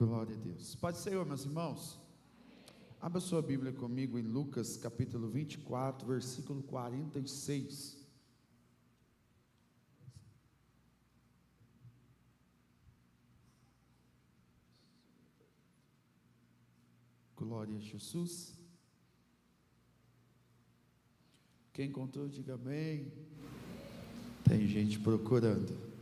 Glória a Deus. Paz do Senhor, meus irmãos. Abra sua Bíblia comigo em Lucas capítulo 24, versículo 46. Glória a Jesus. Quem encontrou, diga amém. Tem gente procurando.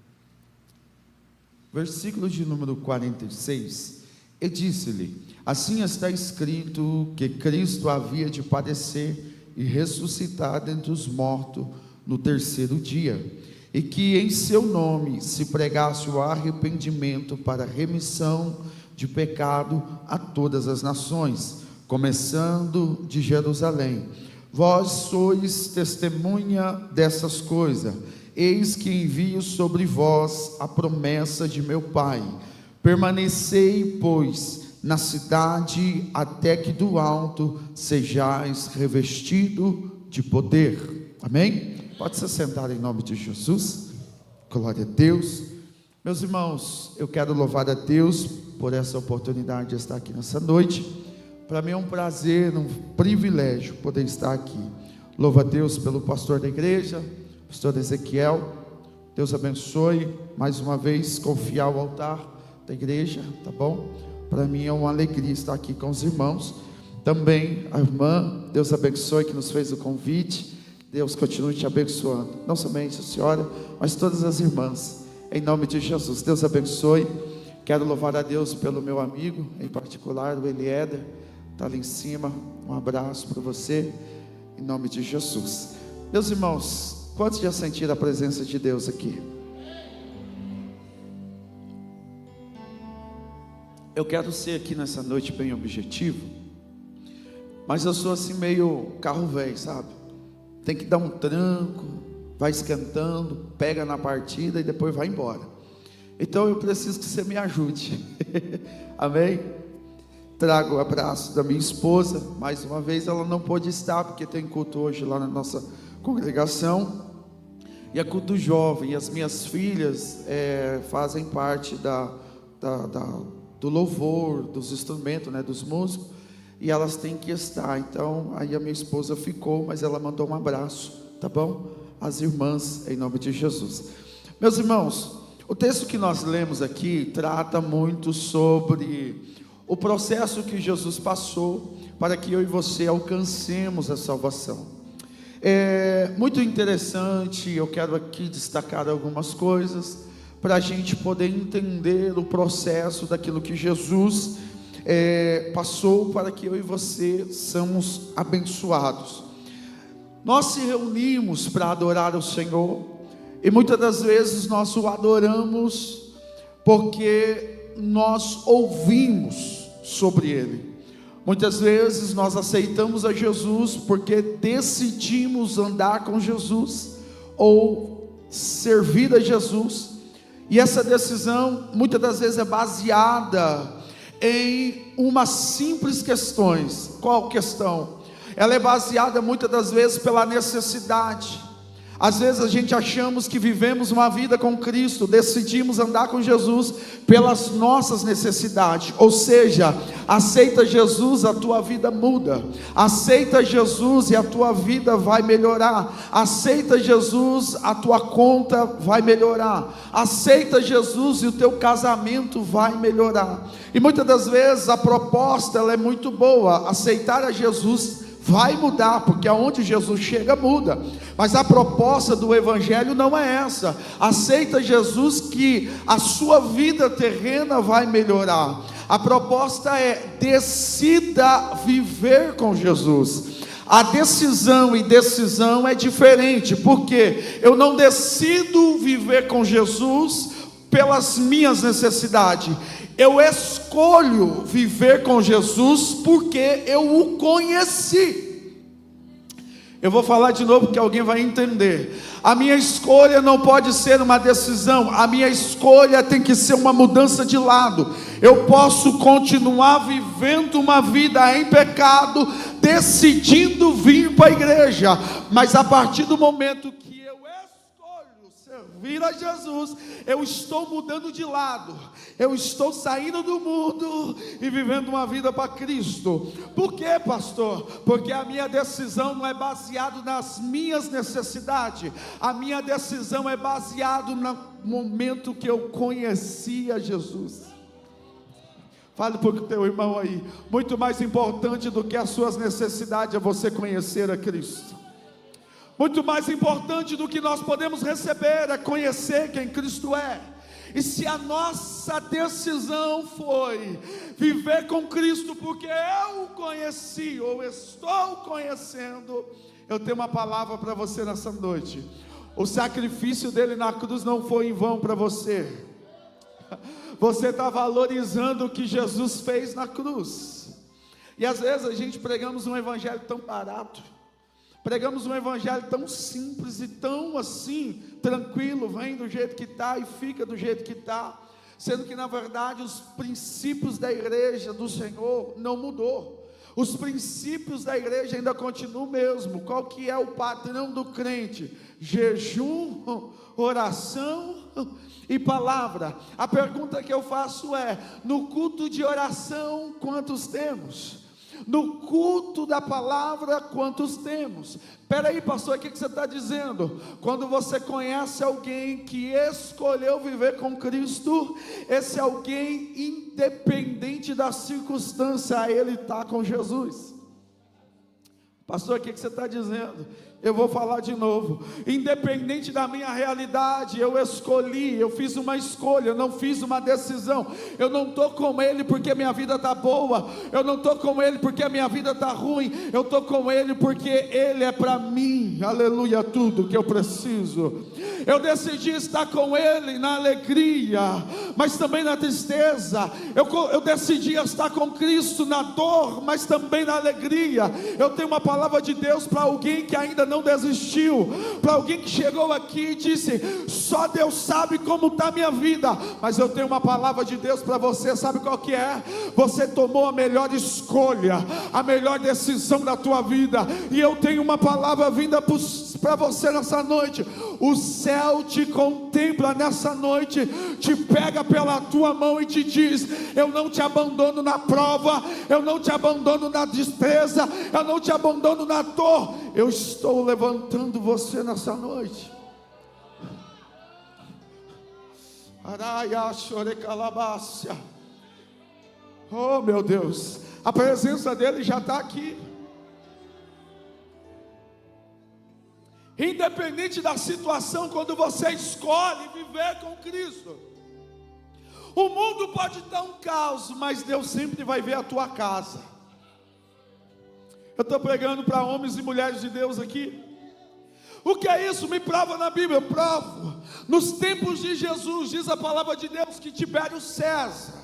Versículo de número 46. E disse-lhe: assim está escrito que Cristo havia de padecer e ressuscitar dentre os mortos no terceiro dia, e que em seu nome se pregasse o arrependimento para remissão de pecado a todas as nações, começando de Jerusalém. Vós sois testemunha dessas coisas. Eis que envio sobre vós a promessa de meu Pai. Permanecei, pois, na cidade, até que do alto sejais revestido de poder. Amém? Pode se sentar em nome de Jesus. Glória a Deus. Meus irmãos, eu quero louvar a Deus por essa oportunidade de estar aqui nessa noite. Para mim é um prazer, um privilégio poder estar aqui. Louvo a Deus pelo pastor da igreja, pastor Ezequiel. Deus abençoe mais uma vez, confiar o altar da igreja, tá bom? Para mim é uma alegria estar aqui com os irmãos. Também a irmã, Deus abençoe, que nos fez o convite. Deus continue te abençoando, não somente a senhora, mas todas as irmãs, em nome de Jesus. Deus abençoe. Quero louvar a Deus pelo meu amigo, em particular o Eliéder, está ali em cima. Um abraço para você, em nome de Jesus. Meus irmãos, quantos já sentiram a presença de Deus aqui? Eu quero ser aqui nessa noite bem objetivo, mas eu sou assim meio carro velho, sabe? Tem que dar um tranco, vai esquentando, pega na partida e depois vai embora. Então eu preciso que você me ajude. Amém? Trago o abraço da minha esposa. Mais uma vez ela não pôde estar, porque tem culto hoje lá na nossa congregação, e é culto jovem, e as minhas filhas fazem parte do louvor, dos instrumentos, né, dos músicos, e elas têm que estar. Então aí a minha esposa ficou, mas ela mandou um abraço, tá bom? As irmãs, em nome de Jesus. Meus irmãos, o texto que nós lemos aqui trata muito sobre o processo que Jesus passou para que eu e você alcancemos a salvação. É muito interessante. Eu quero aqui destacar algumas coisas para a gente poder entender o processo daquilo que Jesus passou para que eu e você somos abençoados. Nós se reunimos para adorar o Senhor, e muitas das vezes nós o adoramos porque nós ouvimos sobre Ele. Muitas vezes nós aceitamos a Jesus porque decidimos andar com Jesus ou servir a Jesus, e essa decisão muitas das vezes é baseada em umas simples questões. Qual questão? Ela é baseada muitas das vezes pela necessidade. Às vezes a gente achamos que vivemos uma vida com Cristo, decidimos andar com Jesus pelas nossas necessidades. Ou seja, aceita Jesus, a tua vida muda. Aceita Jesus e a tua vida vai melhorar. Aceita Jesus, a tua conta vai melhorar. Aceita Jesus e o teu casamento vai melhorar. E muitas das vezes a proposta ela é muito boa. Aceitar a Jesus vai mudar, porque aonde Jesus chega muda. Mas a proposta do evangelho não é essa. Aceita Jesus que a sua vida terrena vai melhorar. A proposta é: decida viver com Jesus. A decisão e decisão é diferente, porque eu não decido viver com Jesus pelas minhas necessidades. Eu escolho viver com Jesus porque eu o conheci. Eu vou falar de novo porque alguém vai entender. A minha escolha não pode ser uma decisão. A minha escolha tem que ser uma mudança de lado. Eu posso continuar vivendo uma vida em pecado, decidindo vir para a igreja, mas a partir do momento que eu escolho vir a Jesus, eu estou mudando de lado, eu estou saindo do mundo e vivendo uma vida para Cristo. Por quê, pastor? Porque a minha decisão não é baseada nas minhas necessidades, a minha decisão é baseada no momento que eu conhecia Jesus. Fale para o teu irmão aí, muito mais importante do que as suas necessidades é você conhecer a Cristo. Muito mais importante do que nós podemos receber é conhecer quem Cristo é. E se a nossa decisão foi viver com Cristo porque eu o conheci ou estou conhecendo, eu tenho uma palavra para você nessa noite: o sacrifício dele na cruz não foi em vão para você. Você está valorizando o que Jesus fez na cruz. E às vezes a gente pregamos um evangelho tão barato, pregamos um evangelho tão simples e tão assim, tranquilo, vem do jeito que está e fica do jeito que está, sendo que na verdade os princípios da igreja do Senhor não mudou. Os princípios da igreja ainda continuam o mesmo. Qual que é o padrão do crente? Jejum, oração e palavra. A pergunta que eu faço é: no culto de oração, quantos temos? No culto da palavra, quantos temos? Espera aí, pastor, o que você está dizendo? Quando você conhece alguém que escolheu viver com Cristo, esse alguém, independente da circunstância, ele está com Jesus. Pastor, o que você está dizendo? Eu vou falar de novo. Independente da minha realidade, eu escolhi, eu fiz uma escolha, eu não fiz uma decisão. Eu não estou com ele porque minha vida está boa, eu não estou com ele porque a minha vida está ruim, eu estou com ele porque ele é para mim, aleluia, tudo que eu preciso. Eu decidi estar com ele na alegria, mas também na tristeza. Eu decidi estar com Cristo na dor, mas também na alegria. Eu tenho uma palavra de Deus para alguém que ainda não desistiu, para alguém que chegou aqui e disse: só Deus sabe como está a minha vida, mas eu tenho uma palavra de Deus para você. Sabe qual que é? Você tomou a melhor escolha, a melhor decisão da tua vida, e eu tenho uma palavra vinda para você nessa noite. O céu te contempla nessa noite, te pega pela tua mão e te diz: eu não te abandono na prova, eu não te abandono na tristeza, eu não te abandono na dor, eu estou levantando você nessa noite. Oh meu Deus, a presença dele já está aqui. Independente da situação, quando você escolhe viver com Cristo, o mundo pode estar um caos, mas Deus sempre vai ver a tua casa. Eu estou pregando para homens e mulheres de Deus aqui. O que é isso? Me prova na Bíblia. Eu provo. Nos tempos de Jesus, diz a palavra de Deus que Tibério César,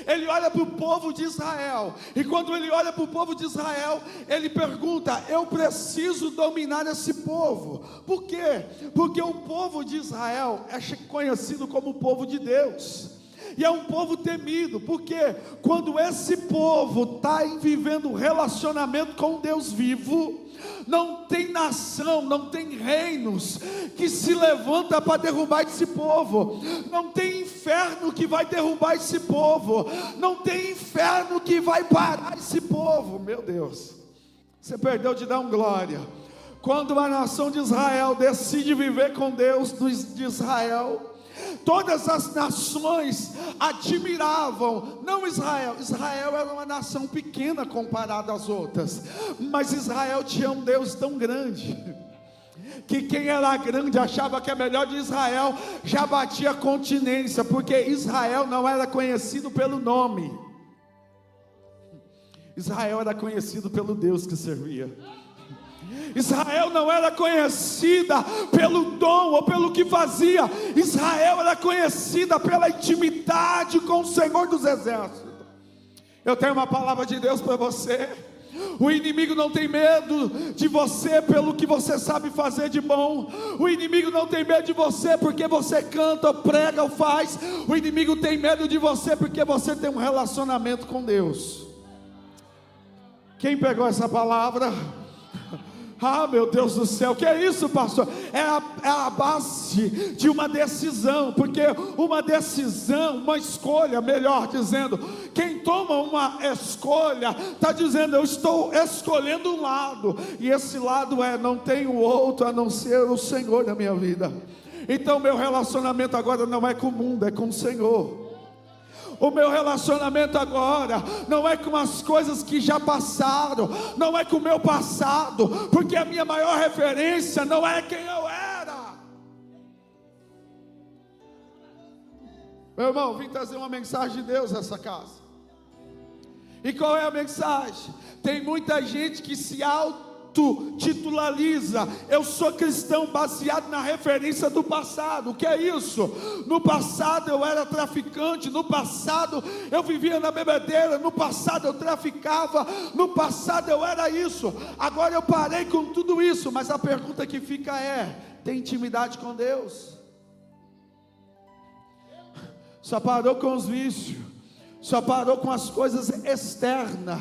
ele olha para o povo de Israel, e quando ele olha para o povo de Israel, ele pergunta: eu preciso dominar esse povo. Por quê? Porque o povo de Israel é conhecido como o povo de Deus, e é um povo temido, porque quando esse povo está vivendo um relacionamento com Deus vivo, não tem nação, não tem reinos que se levanta para derrubar esse povo, não tem inferno que vai derrubar esse povo, não tem inferno que vai parar esse povo. Meu Deus, você perdeu de dar um glória. Quando a nação de Israel decide viver com Deus de Israel, todas as nações admiravam, não Israel. Israel era uma nação pequena comparada às outras, mas Israel tinha um Deus tão grande, que quem era grande achava que a melhor de Israel já batia continência, porque Israel não era conhecido pelo nome, Israel era conhecido pelo Deus que servia. Israel não era conhecida pelo dom ou pelo que fazia, Israel era conhecida pela intimidade com o Senhor dos Exércitos. Eu tenho uma palavra de Deus para você. O inimigo não tem medo de você pelo que você sabe fazer de bom. O inimigo não tem medo de você porque você canta, prega ou faz. O inimigo tem medo de você porque você tem um relacionamento com Deus. Quem pegou essa palavra? Ah, meu Deus do céu, que é isso, pastor? É a base de uma decisão, porque uma decisão, uma escolha, melhor dizendo, quem toma uma escolha, está dizendo, eu estou escolhendo um lado, e esse lado não tenho outro a não ser o Senhor da minha vida. Então meu relacionamento agora não é com o mundo, é com o Senhor. O meu relacionamento agora não é com as coisas que já passaram, não é com o meu passado, porque a minha maior referência não é quem eu era. Meu irmão, vim trazer uma mensagem de Deus nessa casa. E qual é a mensagem? Tem muita gente que se auto-titulariza, eu sou cristão, baseado na referência do passado. O que é isso? No passado eu era traficante, no passado eu vivia na bebedeira, no passado eu traficava, no passado eu era isso, agora eu parei com tudo isso. Mas a pergunta que fica tem intimidade com Deus? Só parou com os vícios, só parou com as coisas externas.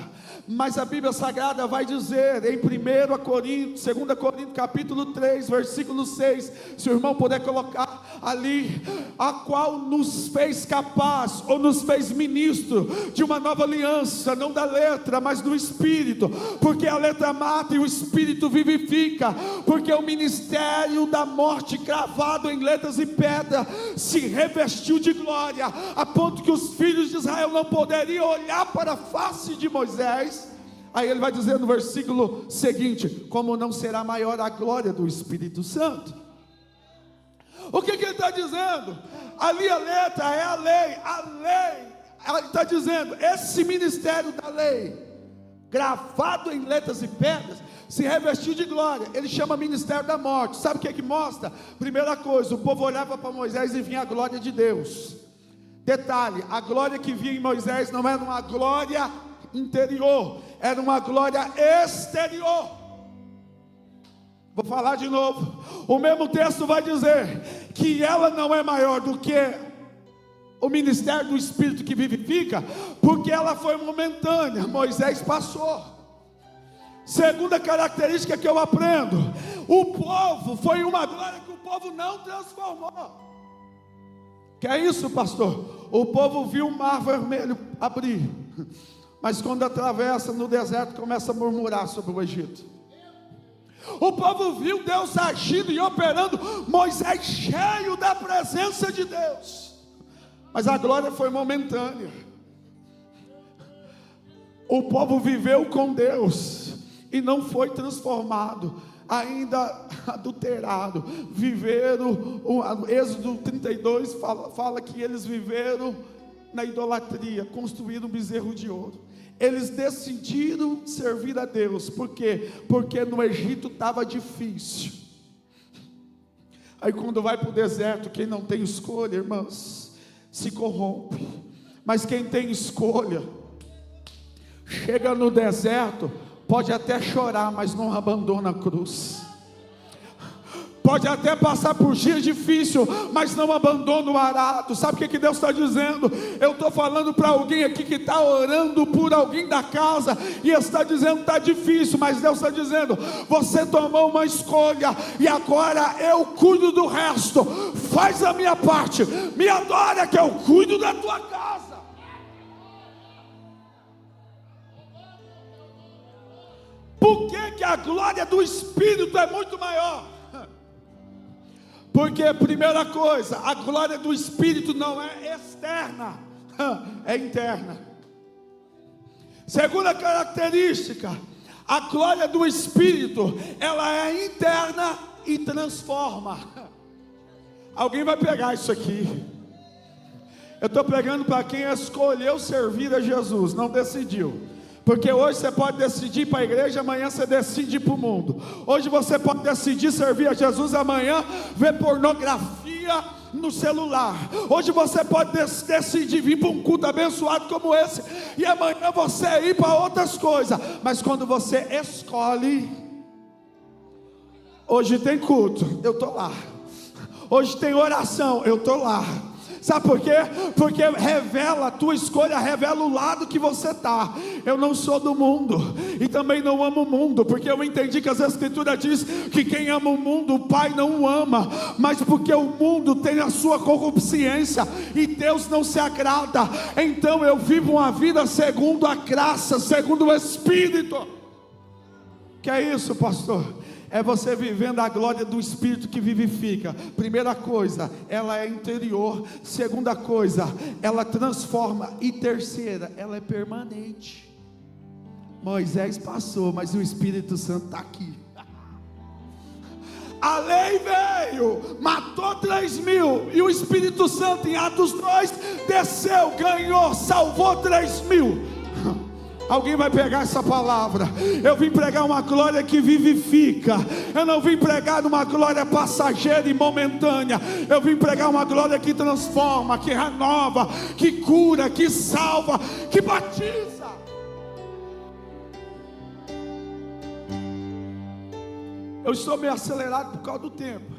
Mas a Bíblia Sagrada vai dizer em 1 Coríntios, 2 Coríntios capítulo 3, versículo 6, se o irmão puder colocar ali, a qual nos fez capaz, ou nos fez ministro de uma nova aliança, não da letra, mas do Espírito, porque a letra mata e o Espírito vivifica, porque o ministério da morte cravado em letras e pedra, se revestiu de glória, a ponto que os filhos de Israel não poderiam olhar para a face de Moisés. Aí ele vai dizer no versículo seguinte, como não será maior a glória do Espírito Santo? O que ele está dizendo? Ali a letra é a lei, ele está dizendo, esse ministério da lei, gravado em letras e pedras, se revestiu de glória. Ele chama ministério da morte. Sabe o que mostra? Primeira coisa, o povo olhava para Moisés e vinha a glória de Deus. Detalhe, a glória que vinha em Moisés não era uma glória interior, era uma glória exterior. Vou falar de novo, o mesmo texto vai dizer que ela não é maior do que o ministério do Espírito que vivifica, porque ela foi momentânea, Moisés passou. Segunda característica que eu aprendo, o povo foi uma glória que o povo não transformou. Que é isso, pastor? O povo viu o mar vermelho abrir, mas quando atravessa no deserto começa a murmurar sobre o Egito. O povo viu Deus agindo e operando, Moisés cheio da presença de Deus, mas a glória foi momentânea. O povo viveu com Deus e não foi transformado, ainda adulterado. Viveram, Êxodo 32 fala que eles viveram na idolatria, construíram um bezerro de ouro. Eles decidiram servir a Deus, por quê? Porque no Egito estava difícil. Aí quando vai para o deserto, quem não tem escolha, irmãos, se corrompe. Mas quem tem escolha, chega no deserto, pode até chorar, mas não abandona a cruz. Pode até passar por dias difíceis, mas não abandona o arado. Sabe o que Deus está dizendo? Eu estou falando para alguém aqui que está orando por alguém da casa, e está dizendo, está difícil, mas Deus está dizendo, você tomou uma escolha, e agora eu cuido do resto. Faz a minha parte, me adora que eu cuido da tua casa. Por que a glória do Espírito é muito maior? Porque, primeira coisa, a glória do Espírito não é externa, é interna. Segunda característica, a glória do Espírito, ela é interna e transforma. Alguém vai pegar isso aqui. Eu estou pregando para quem escolheu servir a Jesus, não decidiu. Porque hoje você pode decidir para a igreja, amanhã você decide ir para o mundo. Hoje você pode decidir servir a Jesus, amanhã ver pornografia no celular. Hoje você pode decidir vir para um culto abençoado como esse, e amanhã você ir para outras coisas. Mas quando você escolhe, hoje tem culto, eu estou lá. Hoje tem oração, eu estou lá. Sabe por quê? Porque revela, a tua escolha revela o lado que você está. Eu não sou do mundo e também não amo o mundo, porque eu entendi que as escrituras diz que quem ama o mundo, o Pai não o ama, mas porque o mundo tem a sua concupiscência e Deus não se agrada. Então eu vivo uma vida segundo a graça, segundo o Espírito. Que é isso, pastor? É você vivendo a glória do Espírito que vivifica. Primeira coisa, ela é interior. Segunda coisa, ela transforma. E terceira, ela é permanente. Moisés passou, mas o Espírito Santo está aqui. A lei veio, matou 3.000, e o Espírito Santo em Atos 2 desceu, ganhou, salvou 3.000. Alguém vai pegar essa palavra. Eu vim pregar uma glória que vivifica. Eu não vim pregar uma glória passageira e momentânea. Eu vim pregar uma glória que transforma, que renova, que cura, que salva, que batiza. Eu estou meio acelerado por causa do tempo.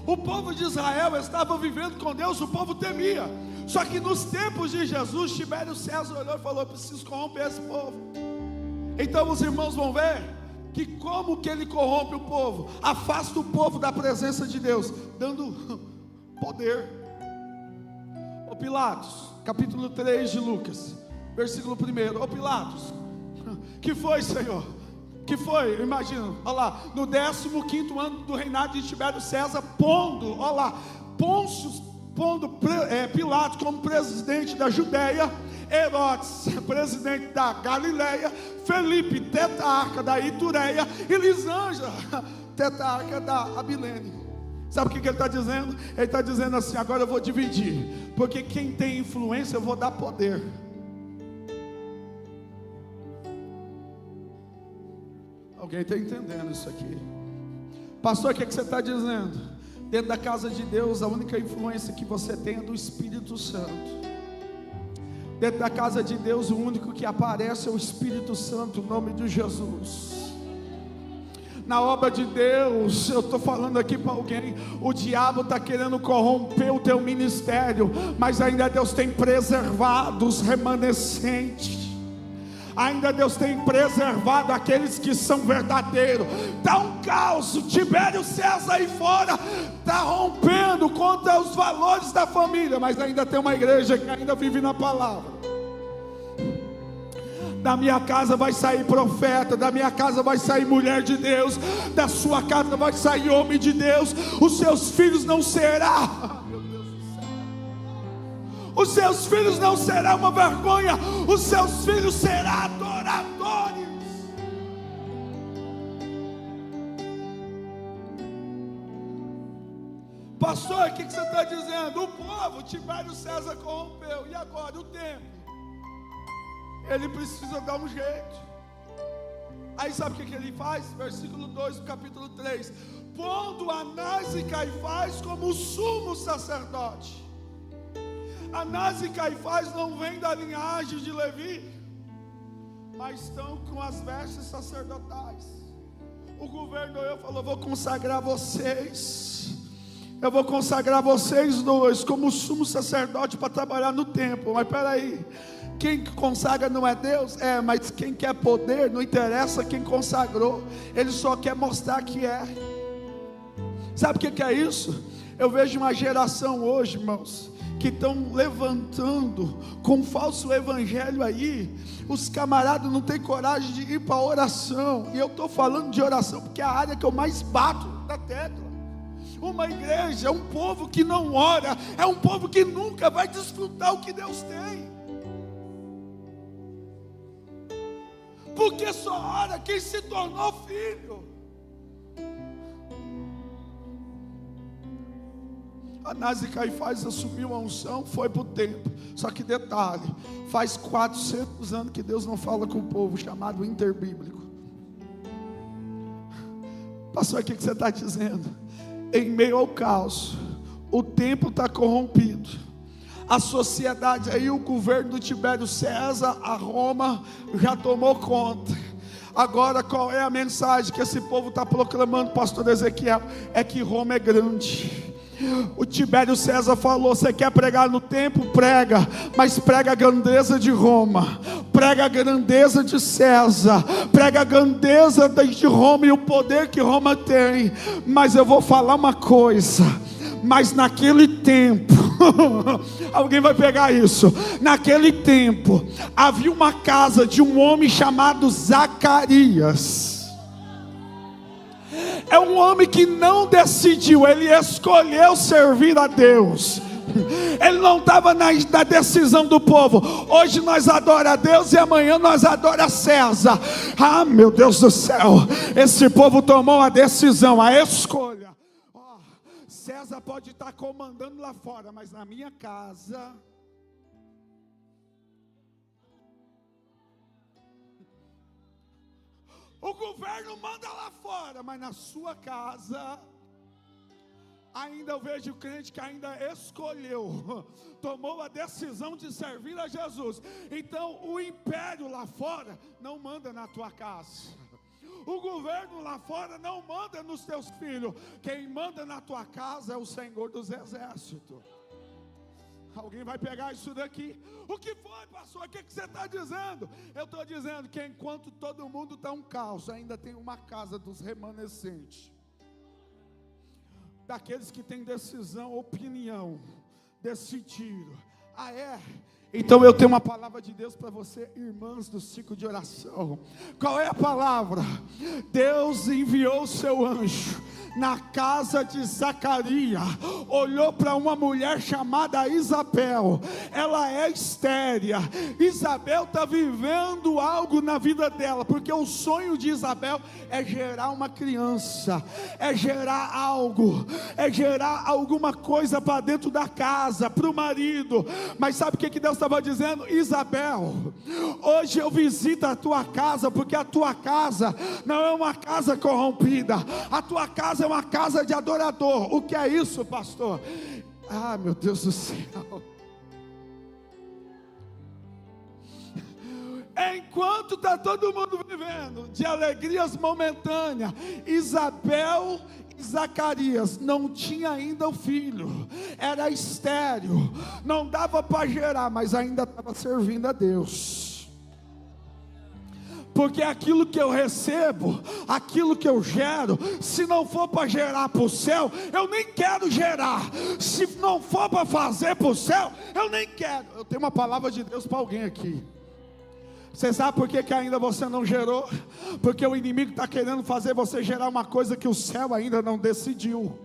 O povo de Israel estava vivendo com Deus, o povo temia. Só que nos tempos de Jesus, Tibério César olhou e falou: eu preciso corromper esse povo. Então os irmãos vão ver que como que ele corrompe o povo, afasta o povo da presença de Deus, dando poder. Ô Pilatos, capítulo 3 de Lucas, versículo 1. Ô Pilatos, que foi, Senhor? Que foi, imagina, olha lá, no 15º ano do reinado de Tibério César, pondo, olha lá, Pilatos como presidente da Judéia, Herodes, presidente da Galileia, Felipe, tetrarca da Itureia, e Lisângela, tetrarca da Abilene. Sabe o que ele está dizendo? Ele está dizendo assim: agora eu vou dividir, porque quem tem influência eu vou dar poder. Alguém está entendendo isso aqui? Pastor, o que você está dizendo? Dentro da casa de Deus, a única influência que você tem é do Espírito Santo. Dentro da casa de Deus, o único que aparece é o Espírito Santo, em nome de Jesus. Na obra de Deus, eu estou falando aqui para alguém, o diabo está querendo corromper o teu ministério, mas ainda Deus tem preservado os remanescentes. Ainda Deus tem preservado aqueles que são verdadeiros. Está um caos. Tibério César aí fora está rompendo contra os valores da família, mas ainda tem uma igreja que ainda vive na palavra. Da minha casa vai sair profeta, da minha casa vai sair mulher de Deus, da sua casa vai sair homem de Deus. Os seus filhos não serão, os seus filhos não serão uma vergonha, os seus filhos serão adoradores. Pastor, o que você está dizendo? O povo, Tibério César corrompeu, e agora o tempo? Ele precisa dar um jeito. Aí sabe o que ele faz? Versículo 2 do capítulo 3: pondo Anás e Caifás como sumo sacerdote. Anás e Caifás não vêm da linhagem de Levi, mas estão com as vestes sacerdotais. O governador falou: vou consagrar vocês, eu vou consagrar vocês dois como sumo sacerdote para trabalhar no templo. Mas peraí, quem consagra não é Deus? É, mas quem quer poder, não interessa quem consagrou, ele só quer mostrar que é. Sabe o que é isso? Eu vejo uma geração hoje, irmãos, que estão levantando com um falso evangelho aí. Os camaradas não têm coragem de ir para a oração. E eu estou falando de oração porque é a área que eu mais bato na tecla. Uma igreja, um povo que não ora, é um povo que nunca vai desfrutar o que Deus tem. Porque só ora quem se tornou filho. Anás e Caifás assumiu a unção, foi para o templo. Só que detalhe, faz 400 anos que Deus não fala com o povo, chamado interbíblico. Pastor, o que você está dizendo? Em meio ao caos, o templo está corrompido, a sociedade aí, o governo do Tibério César, a Roma já tomou conta. Agora qual é a mensagem que esse povo está proclamando, pastor Ezequiel? É que Roma é grande, O Tibério César falou: você quer pregar no templo? Prega, mas prega a grandeza de Roma, prega a grandeza de César, prega a grandeza de Roma e o poder que Roma tem. Mas eu vou falar uma coisa: mas naquele tempo, alguém vai pegar isso, naquele tempo, havia uma casa de um homem chamado Zacarias. É um homem que não decidiu, ele escolheu servir a Deus. Ele não estava na decisão do povo. Hoje nós adoramos a Deus e amanhã nós adoramos César. Ah, meu Deus do céu, esse povo tomou a decisão, a escolha. César pode estar comandando lá fora, mas na minha casa... O governo manda lá fora, mas na sua casa, ainda eu vejo crente que ainda escolheu, tomou a decisão de servir a Jesus. Então o império lá fora não manda na tua casa. O governo lá fora não manda nos teus filhos. Quem manda na tua casa é o Senhor dos Exércitos. Alguém vai pegar isso daqui. O que foi, pastor? O que você está dizendo? Eu estou dizendo que enquanto todo mundo está um caos, ainda tem uma casa dos remanescentes, daqueles que têm decisão, opinião, decidiram. Ah, é? Então eu tenho uma palavra de Deus para você, irmãs do ciclo de oração. Qual é a palavra? Deus enviou o seu anjo na casa de Zacarias, olhou para uma mulher chamada Isabel. Ela é estéril. Isabel está vivendo algo na vida dela, porque o sonho de Isabel é gerar uma criança, é gerar algo, é gerar alguma coisa para dentro da casa, para o marido. Mas sabe o que Deus estava dizendo? Isabel, hoje eu visito a tua casa, porque a tua casa não é uma casa corrompida, a tua casa é uma casa de adorador. O que é isso, pastor? Ah, meu Deus do céu. Enquanto está todo mundo vivendo de alegrias momentâneas, Isabel e Zacarias não tinha ainda o filho, era estéril, não dava para gerar, mas ainda estava servindo a Deus. Porque aquilo que eu recebo, aquilo que eu gero, se não for para gerar para o céu, eu nem quero gerar. Se não for para fazer para o céu, eu nem quero. Eu tenho uma palavra de Deus para alguém aqui. Você sabe por que ainda você não gerou? Porque o inimigo está querendo fazer você gerar uma coisa que o céu ainda não decidiu.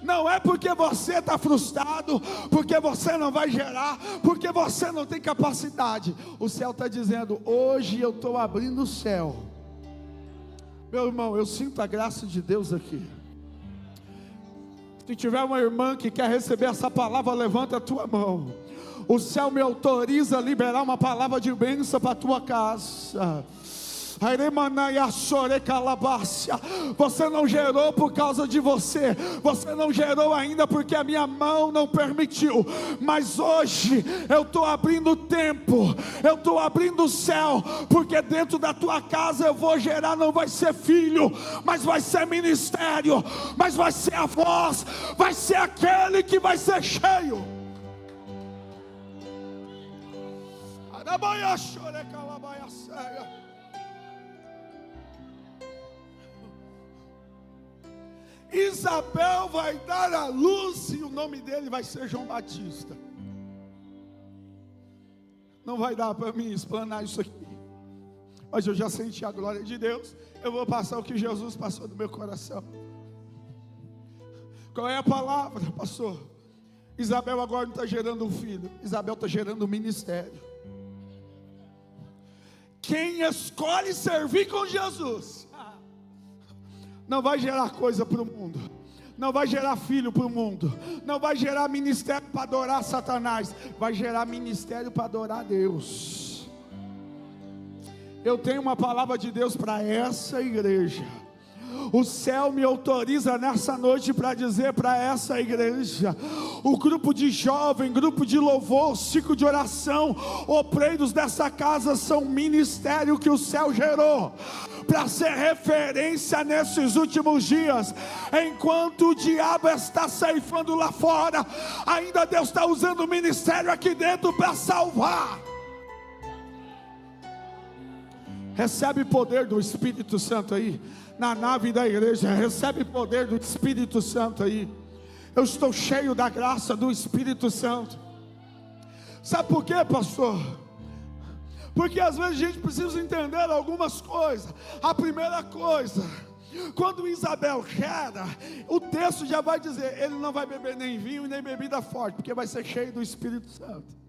Não é porque você está frustrado, porque você não vai gerar, porque você não tem capacidade. O céu está dizendo: hoje eu estou abrindo o céu. Meu irmão, eu sinto a graça de Deus aqui. Se tiver uma irmã que quer receber essa palavra, levanta a tua mão. O céu me autoriza a liberar uma palavra de bênção para a tua casa. Você não gerou por causa de você, você não gerou ainda porque a minha mão não permitiu, mas hoje eu estou abrindo o tempo, eu estou abrindo o céu, porque dentro da tua casa eu vou gerar. Não vai ser filho, mas vai ser ministério, mas vai ser a voz, vai ser aquele que vai ser cheio. Isabel vai dar a luz e o nome dele vai ser João Batista. Não vai dar para mim explanar isso aqui, mas eu já senti a glória de Deus. Eu vou passar o que Jesus passou no meu coração. Qual é a palavra, pastor? Isabel agora não está gerando um filho, Isabel está gerando um ministério. Quem escolhe servir com Jesus não vai gerar coisa para o mundo, não vai gerar filho para o mundo, não vai gerar ministério para adorar Satanás, vai gerar ministério para adorar a Deus. Eu tenho uma palavra de Deus para essa igreja. O céu me autoriza nessa noite para dizer para essa igreja, o grupo de jovem, grupo de louvor, ciclo de oração, obreiros dessa casa são ministério que o céu gerou para ser referência nesses últimos dias. Enquanto o diabo está ceifando lá fora, ainda Deus está usando o ministério aqui dentro para salvar. Recebe poder do Espírito Santo aí, na nave da igreja. Recebe poder do Espírito Santo aí. Eu estou cheio da graça do Espírito Santo. Sabe por quê, pastor? Porque às vezes a gente precisa entender algumas coisas. A primeira coisa, quando Isabel gera, o texto já vai dizer, ele não vai beber nem vinho nem bebida forte, porque vai ser cheio do Espírito Santo.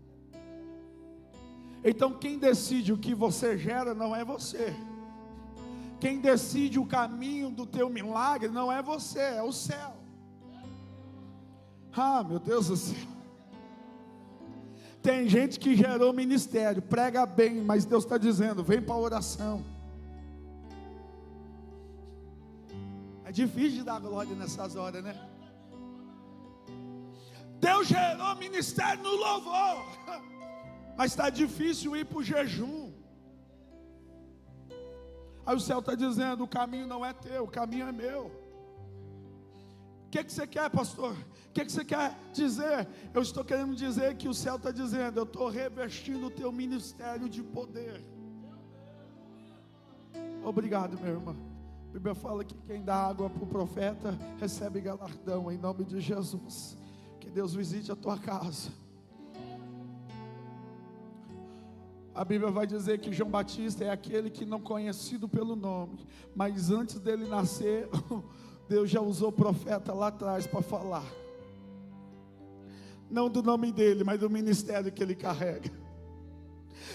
Então quem decide o que você gera não é você. Quem decide o caminho do teu milagre não é você, é o céu. Ah, meu Deus do céu. Tem gente que gerou ministério, prega bem, mas Deus está dizendo, vem para a oração. É difícil de dar glória nessas horas, né? Deus gerou ministério no louvor, mas está difícil ir para o jejum. Aí o céu está dizendo, o caminho não é teu, o caminho é meu. O que você quer, pastor? O que você quer dizer? Eu estou querendo dizer que o céu está dizendo, eu estou revestindo o teu ministério de poder. Obrigado, meu irmão. A Bíblia fala que quem dá água para o profeta, recebe galardão, em nome de Jesus. Que Deus visite a tua casa. A Bíblia vai dizer que João Batista é aquele que não conhecido pelo nome, mas antes dele nascer, Deus já usou o profeta lá atrás para falar. Não do nome dele, mas do ministério que ele carrega.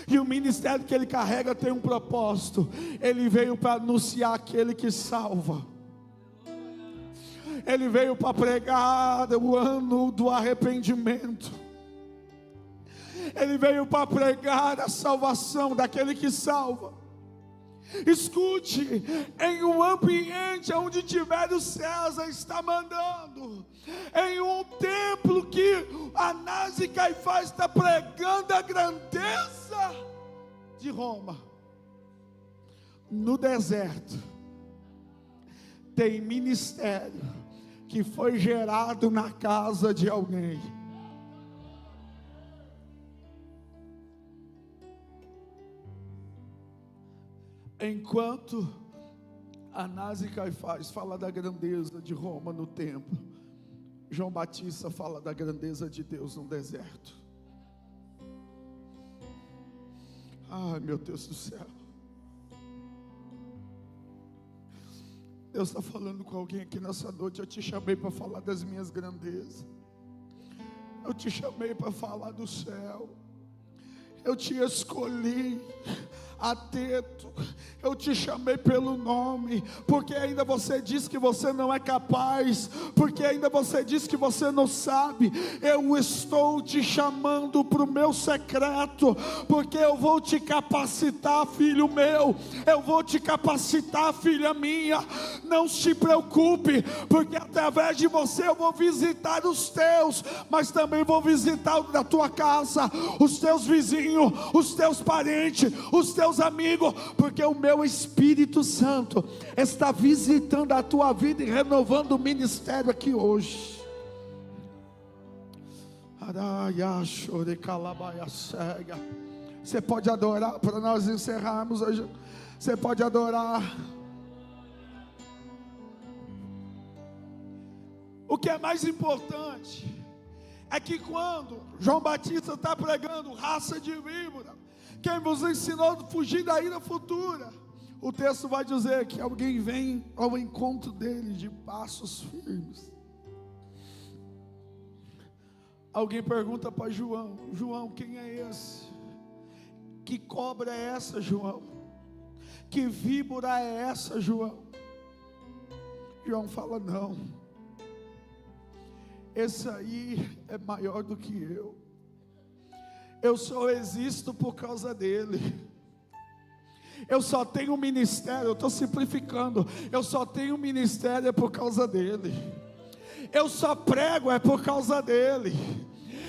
E o ministério que ele carrega tem um propósito. Ele veio para anunciar aquele que salva. Ele veio para pregar o ano do arrependimento. Ele veio para pregar a salvação daquele que salva. Escute, em um ambiente onde Tibério César está mandando, em um templo que Anás e Caifás está pregando a grandeza de Roma, no deserto, tem ministério que foi gerado na casa de alguém. Enquanto Anás e Caifás fala da grandeza de Roma no templo, João Batista fala da grandeza de Deus no deserto. Ai, meu Deus do céu. Deus está falando com alguém aqui nessa noite. Eu te chamei para falar das minhas grandezas. Eu te chamei para falar do céu. Eu te escolhi atento, eu te chamei pelo nome, porque ainda você diz que você não é capaz, porque ainda você diz que você não sabe. Eu estou te chamando para o meu secreto, porque eu vou te capacitar, filho meu, eu vou te capacitar, filha minha. Não se preocupe, porque através de você eu vou visitar os teus, mas também vou visitar da tua casa, os teus vizinhos, os teus parentes, os teus amigos, porque o meu Espírito Santo está visitando a tua vida e renovando o ministério aqui hoje. Você pode adorar para nós encerrarmos hoje. Você pode adorar. O que é mais importante é que quando João Batista está pregando raça de víbora, quem vos ensinou a fugir da ira futura, o texto vai dizer que alguém vem ao encontro dele de passos firmes. Alguém pergunta para João: João, quem é esse? Que cobra é essa, João? Que víbora é essa, João? João fala: não, esse aí é maior do que eu. Eu só existo por causa dele. Eu só tenho um ministério, eu estou simplificando, eu só tenho um ministério por causa dele. Eu só prego por causa dele.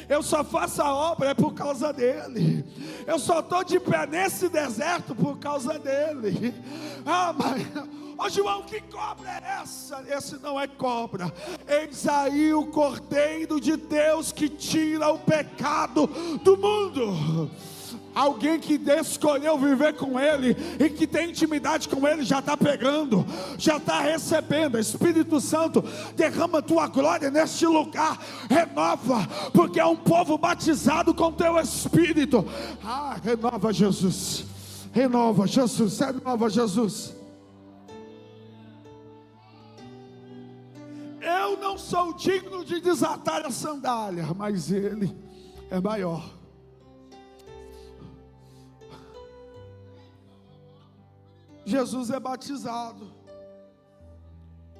Eu só faço a obra por causa dele. Eu só estou de pé nesse deserto por causa dele. Mas, João, que cobra é essa? Esse não é cobra. Eis aí o Cordeiro de Deus que tira o pecado do mundo. Alguém que escolheu viver com Ele e que tem intimidade com Ele já está pegando, já está recebendo. Espírito Santo, derrama Tua glória neste lugar, renova, porque é um povo batizado com Teu Espírito. Renova Jesus, renova Jesus, renova Jesus. Eu não sou digno de desatar a sandália, mas Ele é maior. Jesus é batizado,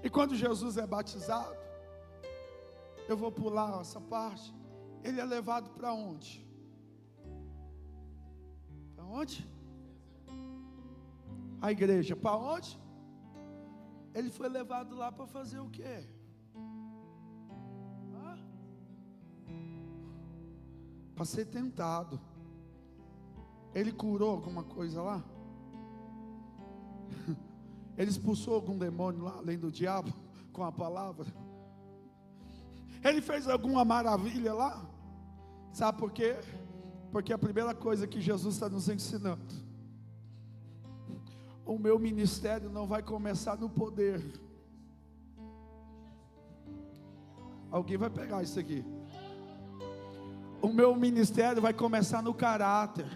e quando Jesus é batizado, eu vou pular essa parte, ele é levado para onde? Para onde? A igreja, para onde? Ele foi levado lá para fazer o quê? Para ser tentado. Ele curou alguma coisa lá? Ele expulsou algum demônio lá, além do diabo, com a palavra? Ele fez alguma maravilha lá? Sabe por quê? Porque a primeira coisa que Jesus está nos ensinando: o meu ministério não vai começar no poder. Alguém vai pegar isso aqui. O meu ministério vai começar no caráter.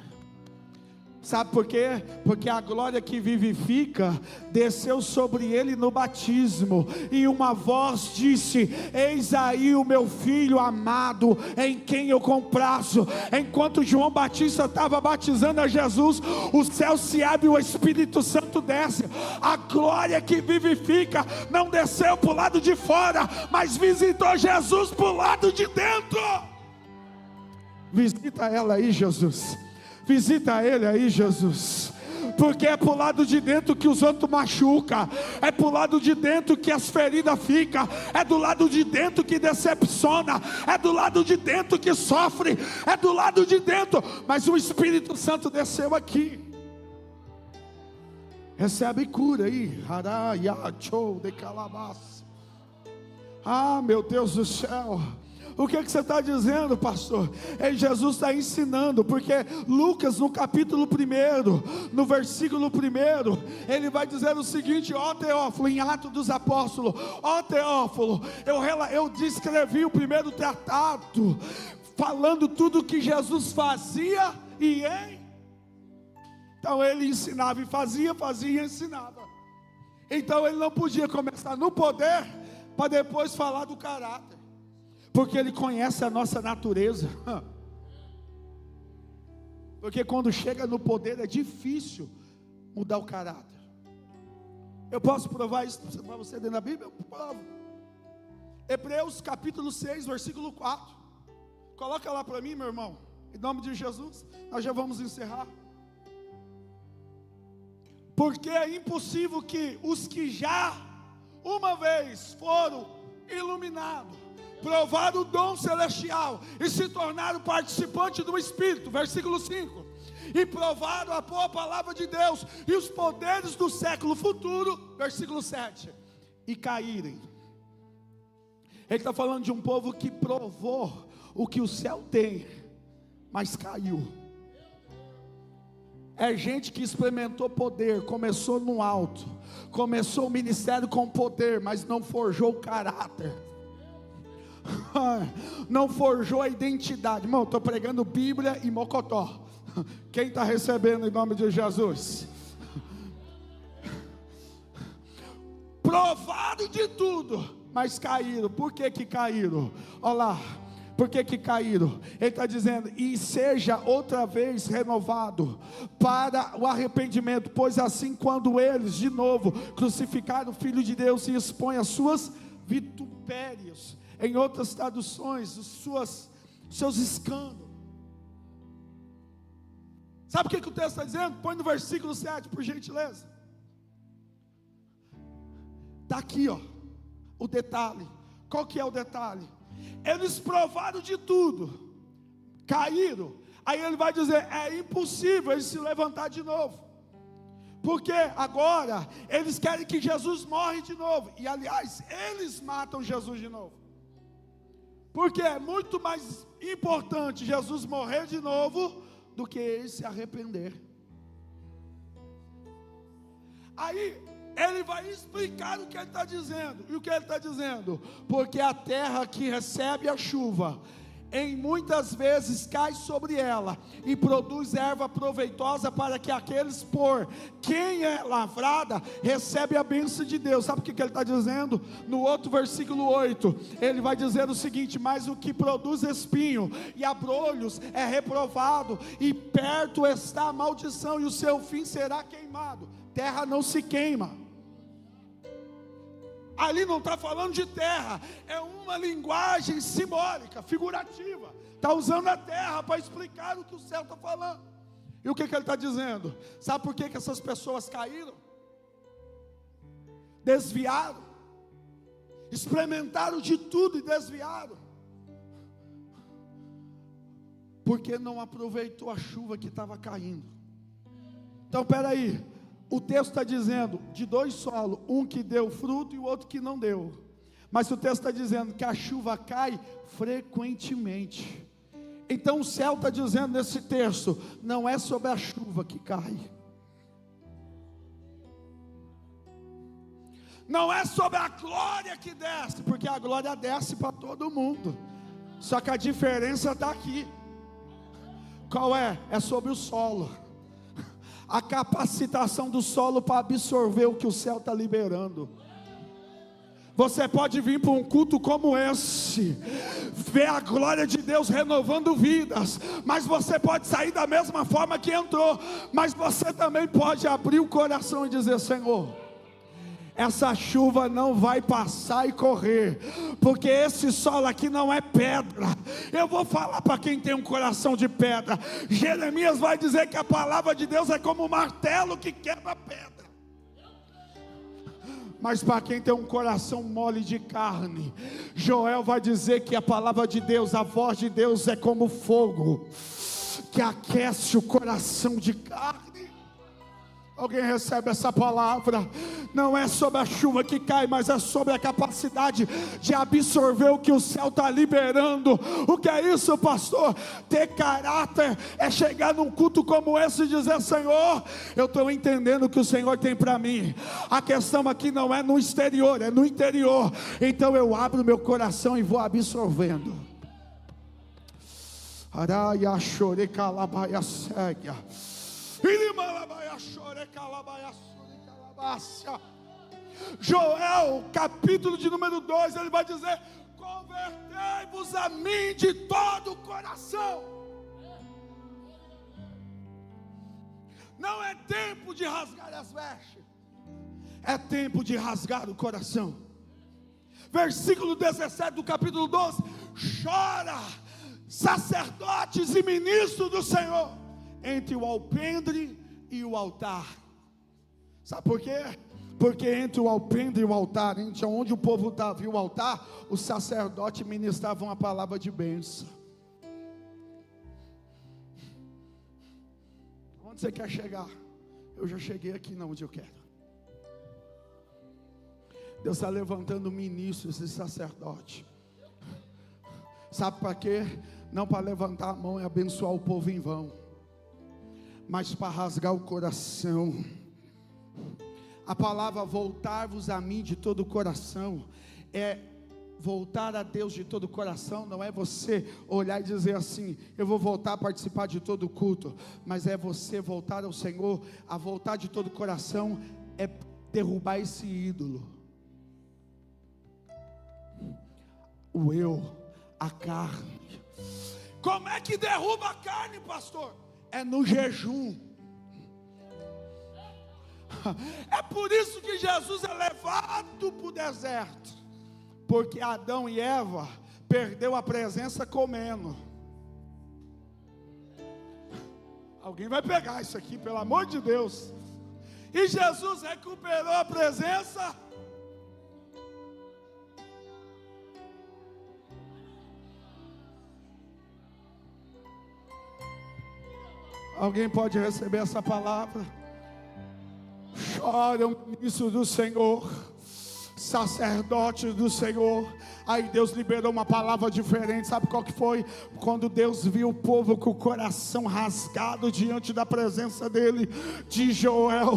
Sabe por quê? Porque a glória que vivifica desceu sobre ele no batismo, e uma voz disse: eis aí o meu filho amado, em quem eu comprazo. Enquanto João Batista estava batizando a Jesus, o céu se abre e o Espírito Santo desce. A glória que vivifica não desceu para o lado de fora, mas visitou Jesus para o lado de dentro. Visita ela aí, Jesus. Visita ele aí, Jesus. Porque é pro lado de dentro que os outros machucam, é pro lado de dentro que as feridas ficam, é do lado de dentro que decepciona, é do lado de dentro que sofre, é do lado de dentro. Mas o Espírito Santo desceu aqui. Recebe cura aí. Meu Deus do céu. O que você está dizendo, pastor? Jesus está ensinando, porque Lucas, no capítulo 1, no versículo 1, ele vai dizer o seguinte: ó Teófilo, em Atos dos Apóstolos, ó Teófilo, eu descrevi o primeiro tratado, falando tudo que Jesus fazia então ele ensinava e fazia e ensinava. Então ele não podia começar no poder, para depois falar do caráter. Porque ele conhece a nossa natureza. Porque quando chega no poder é difícil mudar o caráter. Eu posso provar isso para você dentro da Bíblia? Eu provo. Hebreus capítulo 6, versículo 4. Coloca lá para mim, meu irmão. Em nome de Jesus. Nós já vamos encerrar. Porque é impossível que os que já uma vez foram iluminados, provaram o dom celestial e se tornaram participantes do Espírito, versículo 5, e provaram a boa palavra de Deus e os poderes do século futuro, versículo 7, e caírem. Ele está falando de um povo que provou o que o céu tem, mas caiu. É gente que experimentou poder, começou no alto, começou o ministério com poder, mas não forjou o caráter, não forjou a identidade. Irmão, estou pregando Bíblia e mocotó. Quem está recebendo em nome de Jesus? Provaram de tudo, mas caíram. Por que caíram? Olha lá, por que caíram? Ele está dizendo: e seja outra vez renovado para o arrependimento, pois assim quando eles de novo crucificaram o Filho de Deus e expõem as suas vitupérios, em outras traduções, seus escândalos. Sabe o que o texto está dizendo? Põe no versículo 7, por gentileza. Está aqui, ó, o detalhe. Qual que é o detalhe? Eles provaram de tudo, caíram. Aí ele vai dizer, é impossível eles se levantar de novo. Porque agora eles querem que Jesus morre de novo. E aliás, eles matam Jesus de novo. Porque é muito mais importante Jesus morrer de novo do que eles se arrepender. Aí ele vai explicar o que ele está dizendo. E o que ele está dizendo? Porque a terra que recebe a chuva, em muitas vezes cai sobre ela e produz erva proveitosa para que aqueles por quem é lavrada recebe a bênção de Deus. Sabe o que ele está dizendo? No outro versículo 8, ele vai dizer o seguinte: mas o que produz espinho e abrolhos é reprovado, e perto está a maldição, e o seu fim será queimado. Terra não se queima. Ali não está falando de terra, é uma linguagem simbólica, figurativa. Está usando a terra para explicar o que o céu está falando. E o que ele está dizendo? Sabe por que essas pessoas caíram? Desviaram, experimentaram de tudo e desviaram, porque não aproveitou a chuva que estava caindo. Então espera aí. O texto está dizendo de dois solos, um que deu fruto e o outro que não deu. Mas o texto está dizendo que a chuva cai frequentemente. Então o céu está dizendo nesse texto, não é sobre a chuva que cai, não é sobre a glória que desce, porque a glória desce para todo mundo. Só que a diferença está aqui. Qual é? É sobre o solo. A capacitação do solo para absorver o que o céu está liberando. Você pode vir para um culto como esse, ver a glória de Deus renovando vidas, mas você pode sair da mesma forma que entrou. Mas você também pode abrir o coração e dizer: Senhor, essa chuva não vai passar e correr, porque esse solo aqui não é pedra. Eu vou falar para quem tem um coração de pedra. Jeremias vai dizer que a palavra de Deus é como um martelo que quebra a pedra. Mas para quem tem um coração mole de carne, Joel vai dizer que a palavra de Deus, a voz de Deus é como fogo que aquece o coração de carne. Alguém recebe essa palavra? Não é sobre a chuva que cai, mas é sobre a capacidade de absorver o que o céu está liberando. O que é isso, pastor? Ter caráter é chegar num culto como esse e dizer: Senhor, eu estou entendendo o que o Senhor tem para mim. A questão aqui não é no exterior, é no interior. Então eu abro meu coração e vou absorvendo. Araia chore calabaia cega. Joel, capítulo de número 2, ele vai dizer: convertei-vos a mim de todo o coração. Não é tempo de rasgar as vestes, é tempo de rasgar o coração. Versículo 17 do capítulo 12: chora, sacerdotes e ministros do Senhor, entre o alpendre e o altar. Sabe por quê? Porque entre o alpendre e o altar, entre onde o povo estava e o altar, o sacerdote ministrava uma palavra de bênção. Onde você quer chegar? Eu já cheguei aqui onde eu quero. Deus está levantando ministros e sacerdotes. Sabe para quê? Não para levantar a mão e abençoar o povo em vão, mas para rasgar o coração. A palavra voltar-vos a mim de todo o coração é voltar a Deus de todo o coração. Não é você olhar e dizer assim: eu vou voltar a participar de todo o culto, mas é você voltar ao Senhor. A voltar de todo o coração é derrubar esse ídolo, o eu, a carne. Como é que derruba a carne, pastor? É no jejum. É por isso que Jesus é levado para o deserto, porque Adão e Eva perdeu a presença comendo. Alguém vai pegar isso aqui, pelo amor de Deus. E Jesus recuperou a presença. Alguém pode receber essa palavra? Choram isso do Senhor, sacerdotes do Senhor. Aí Deus liberou uma palavra diferente. Sabe qual que foi? Quando Deus viu o povo com o coração rasgado diante da presença dele, de Joel,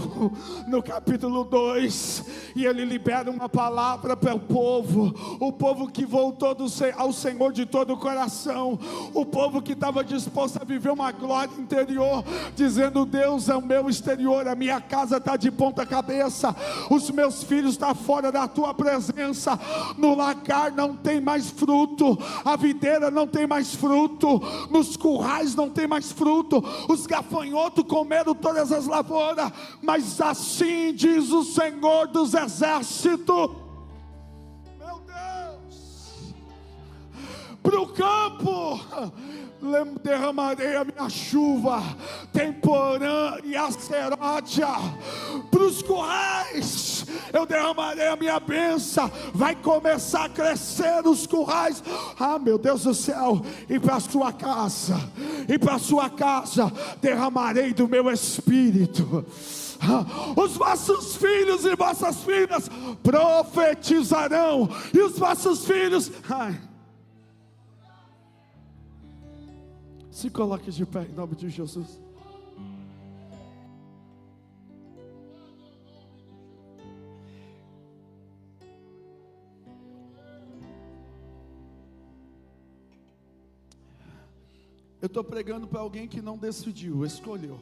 no capítulo 2, e ele libera uma palavra para o povo que voltou ao Senhor de todo o coração, o povo que estava disposto a viver uma glória interior, dizendo: Deus é o meu exterior, a minha casa está de ponta cabeça, os meus filhos estão fora da tua presença, no lagar não tem mais fruto, a videira não tem mais fruto, nos currais não tem mais fruto, os gafanhotos comeram todas as lavouras, mas assim diz o Senhor dos exércitos: meu Deus, para o campo derramarei a minha chuva, temporã e aceródia, para os currais eu derramarei a minha bênção, vai começar a crescer os currais, meu Deus do céu, e para a sua casa derramarei do meu espírito. Os vossos filhos e vossas filhas profetizarão, e os vossos filhos... Se coloque de pé em nome de Jesus. Eu estou pregando para alguém que não decidiu, escolheu.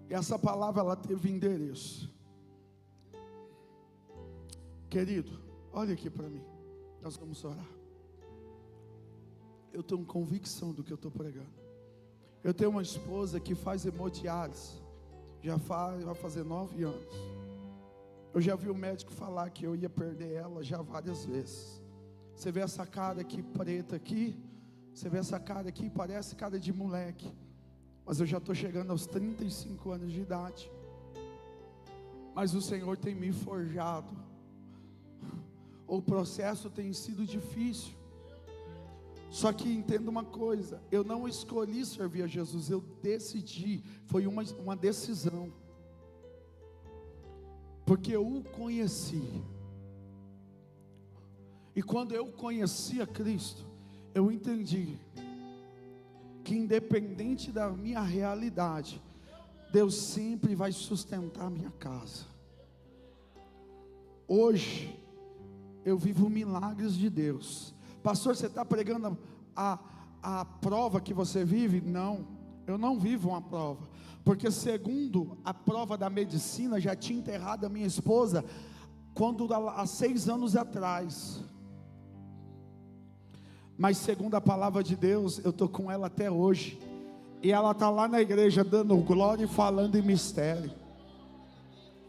E essa palavra, ela teve endereço. Querido, olha aqui para mim. Nós vamos orar. Eu tenho convicção do que eu estou pregando. Eu tenho uma esposa que faz hemodiálise, vai fazer 9 anos. Eu já vi o médico falar que eu ia perder ela já várias vezes. Você vê essa cara aqui preta aqui, você vê essa cara aqui, parece cara de moleque, mas eu já estou chegando aos 35 anos de idade. Mas o Senhor tem me forjado. O processo tem sido difícil. Só que entenda uma coisa, eu não escolhi servir a Jesus, eu decidi, foi uma decisão, porque eu o conheci, e quando eu conheci a Cristo, eu entendi, que independente da minha realidade, Deus sempre vai sustentar a minha casa. Hoje, eu vivo milagres de Deus. Pastor, você está pregando a prova que você vive? Não, eu não vivo uma prova, porque segundo a prova da medicina, já tinha enterrado a minha esposa, há 6 anos atrás, mas segundo a palavra de Deus, eu estou com ela até hoje, e ela está lá na igreja dando glória e falando em mistério.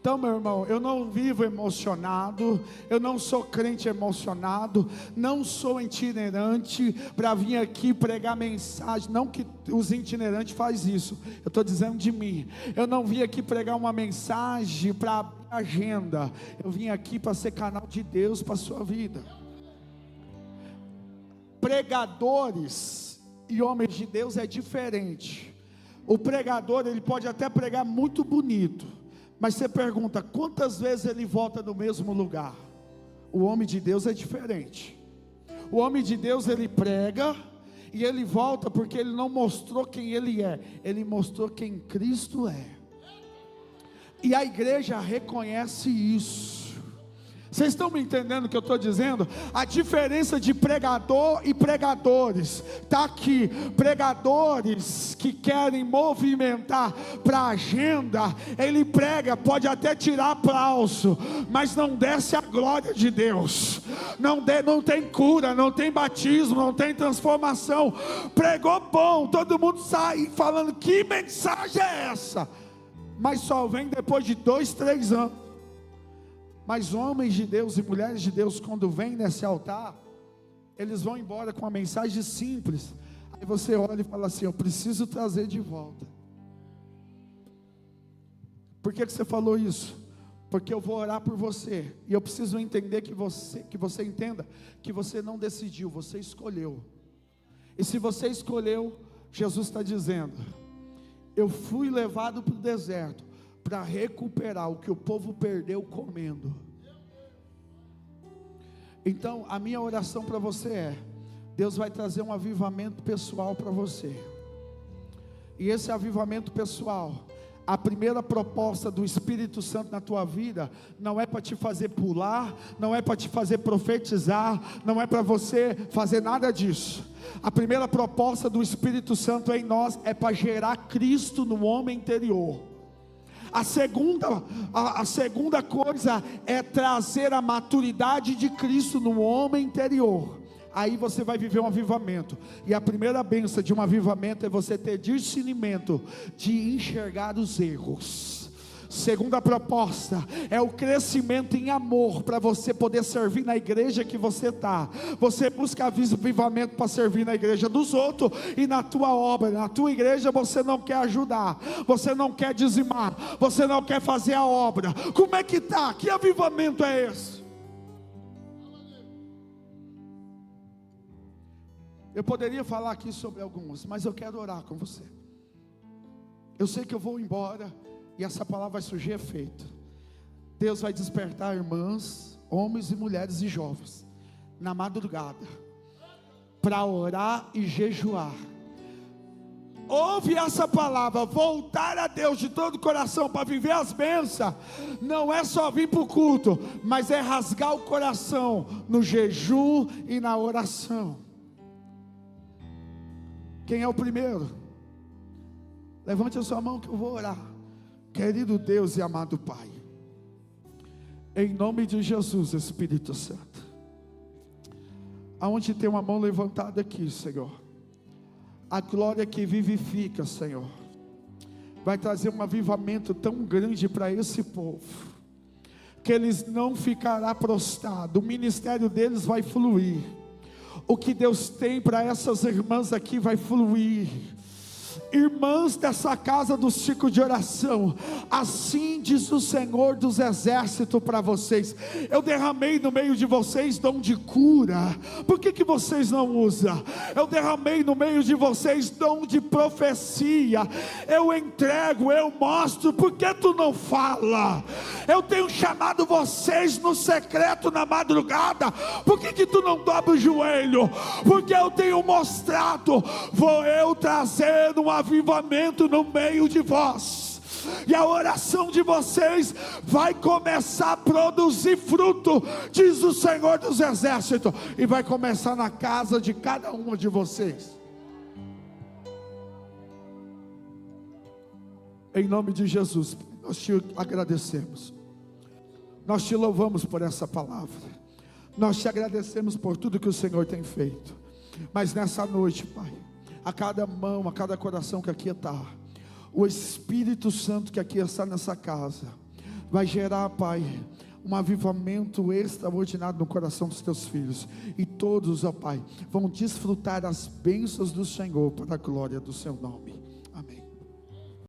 Então, meu irmão, eu não vivo emocionado, eu não sou crente emocionado, não sou itinerante para vir aqui pregar mensagem. Não que os itinerantes fazem isso, eu estou dizendo de mim. Eu não vim aqui pregar uma mensagem para agenda, eu vim aqui para ser canal de Deus para a sua vida. Pregadores e homens de Deus é diferente. O pregador, ele pode até pregar muito bonito, mas você pergunta, quantas vezes ele volta no mesmo lugar? O homem de Deus é diferente. O homem de Deus, ele prega e ele volta porque ele não mostrou quem ele é, ele mostrou quem Cristo é. E a igreja reconhece isso. Vocês estão me entendendo o que eu estou dizendo? A diferença de pregador e pregadores está aqui. Pregadores que querem movimentar para a agenda, ele prega, pode até tirar aplauso, mas não desce a glória de Deus. Não tem cura, não tem batismo, não tem transformação. Pregou bom, todo mundo sai falando, que mensagem é essa? Mas só vem depois de 2, 3 anos. Mas homens de Deus e mulheres de Deus, quando vêm nesse altar, eles vão embora com uma mensagem simples. Aí você olha e fala assim: eu preciso trazer de volta. Por que você falou isso? Porque eu vou orar por você, e eu preciso entender que você entenda que você não decidiu, você escolheu. E se você escolheu, Jesus está dizendo: eu fui levado para o deserto para recuperar o que o povo perdeu comendo. Então a minha oração para você é: Deus vai trazer um avivamento pessoal para você. E esse avivamento pessoal, a primeira proposta do Espírito Santo na tua vida, não é para te fazer pular, não é para te fazer profetizar, não é para você fazer nada disso. A primeira proposta do Espírito Santo em nós é para gerar Cristo no homem interior. A segunda coisa é trazer a maturidade de Cristo no homem interior. Aí você vai viver um avivamento. E a primeira bênção de um avivamento é você ter discernimento de enxergar os erros. Segunda proposta é o crescimento em amor, para você poder servir na igreja que você está. Você busca avivamento para servir na igreja dos outros, e na tua obra, na tua igreja você não quer ajudar, você não quer dizimar, você não quer fazer a obra. Como é que está? Que avivamento é esse? Eu poderia falar aqui sobre alguns, mas eu quero orar com você. Eu sei que eu vou embora e essa palavra vai surgir efeito. Deus vai despertar irmãs, homens e mulheres e jovens na madrugada para orar e jejuar. Ouve essa palavra: voltar a Deus de todo o coração para viver as bênçãos. Não é só vir para o culto, mas é rasgar o coração no jejum e na oração. Quem é o primeiro? Levante a sua mão que eu vou orar. Querido Deus e amado Pai, em nome de Jesus, Espírito Santo, aonde tem uma mão levantada aqui, Senhor, a glória que vivifica, Senhor, vai trazer um avivamento tão grande para esse povo, que eles não ficarão prostrados, o ministério deles vai fluir. O que Deus tem para essas irmãs aqui vai fluir. Irmãs dessa casa do ciclo de oração, assim diz o Senhor dos exércitos para vocês: eu derramei no meio de vocês dom de cura, por que vocês não usam? Eu derramei no meio de vocês dom de profecia, eu entrego, eu mostro, por que tu não fala? Eu tenho chamado vocês no secreto na madrugada, por que tu não dobra o joelho? Porque eu tenho mostrado, vou eu trazer um avivamento no meio de vós, e a oração de vocês vai começar a produzir fruto, diz o Senhor dos exércitos, e vai começar na casa de cada uma de vocês. Em nome de Jesus, nós te agradecemos, nós te louvamos por essa palavra, nós te agradecemos por tudo que o Senhor tem feito. Mas nessa noite, Pai, a cada mão, a cada coração que aqui está, o Espírito Santo que aqui está nessa casa, vai gerar, Pai, um avivamento extraordinário no coração dos teus filhos, e todos, ó Pai, vão desfrutar as bênçãos do Senhor para a glória do seu nome.